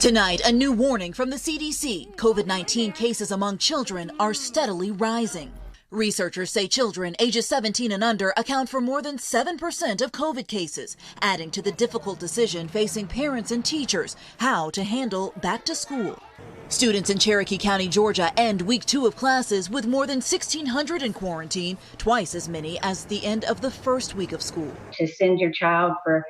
Tonight, a new warning from the CDC. COVID-19 cases among children are steadily rising. Researchers say children ages 17 and under account for more than 7% of COVID cases, adding to the difficult decision facing parents and teachers how to handle back to school. Students in Cherokee County, Georgia end week 2 of classes with more than 1,600 in quarantine, twice as many as the end of the first week of school. To send your child for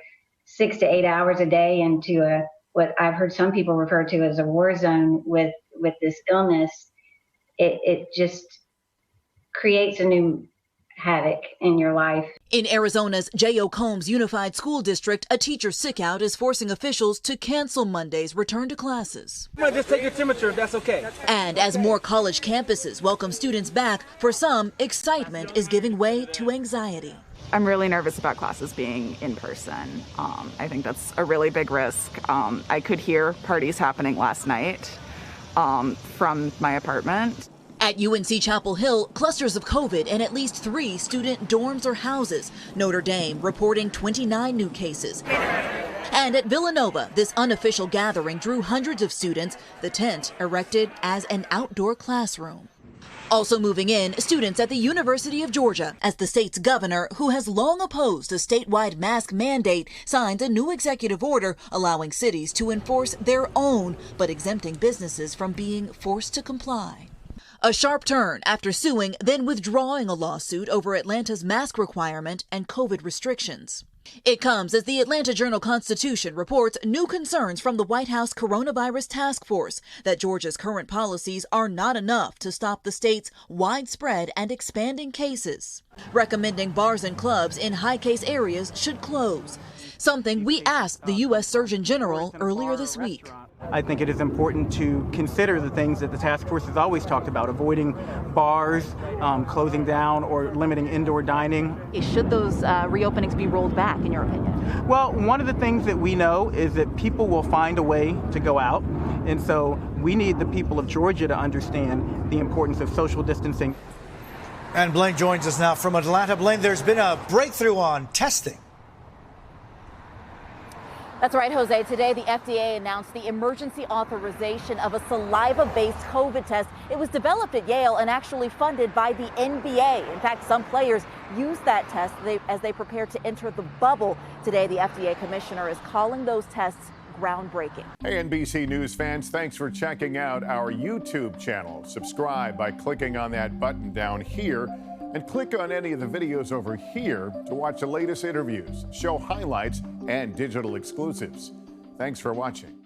6 to 8 hours a day into what I've heard some people refer to as a war zone with this illness, it just creates a new havoc in your life. In Arizona's J.O. Combs Unified School District, a teacher sickout is forcing officials to cancel Monday's return to classes. Just take your temperature, that's okay. And as more college campuses welcome students back, for some, excitement is giving way to anxiety. I'm really nervous about classes being in person. I think that's a really big risk. I could hear parties happening last night from my apartment. At UNC Chapel Hill, clusters of COVID in at least 3 student dorms or houses. Notre Dame reporting 29 new cases. And at Villanova, this unofficial gathering drew hundreds of students, the tent erected as an outdoor classroom. Also moving in, students at the University of Georgia, as the state's governor, who has long opposed a statewide mask mandate, signs a new executive order allowing cities to enforce their own, but exempting businesses from being forced to comply. A sharp turn after suing, then withdrawing a lawsuit over Atlanta's mask requirement and COVID restrictions. It comes as the Atlanta Journal-Constitution reports new concerns from the White House Coronavirus Task Force that Georgia's current policies are not enough to stop the state's widespread and expanding cases, recommending bars and clubs in high-case areas should close, something we asked the U.S. Surgeon General earlier this week. I think it is important to consider the things that the task force has always talked about, avoiding bars, closing down, or limiting indoor dining. Should those reopenings be rolled back, in your opinion? Well, one of the things that we know is that people will find a way to go out, and so we need the people of Georgia to understand the importance of social distancing. And Blaine joins us now from Atlanta. Blaine, there's been a breakthrough on testing. That's right, Jose. Today, the FDA announced the emergency authorization of a saliva-based COVID test. It was developed at Yale and actually funded by the NBA. In fact, some players used that test as they prepare to enter the bubble. Today, the FDA commissioner is calling those tests groundbreaking. Hey, NBC News fans, thanks for checking out our YouTube channel. Subscribe by clicking on that button down here, and click on any of the videos over here to watch the latest interviews, show highlights, and digital exclusives. Thanks for watching.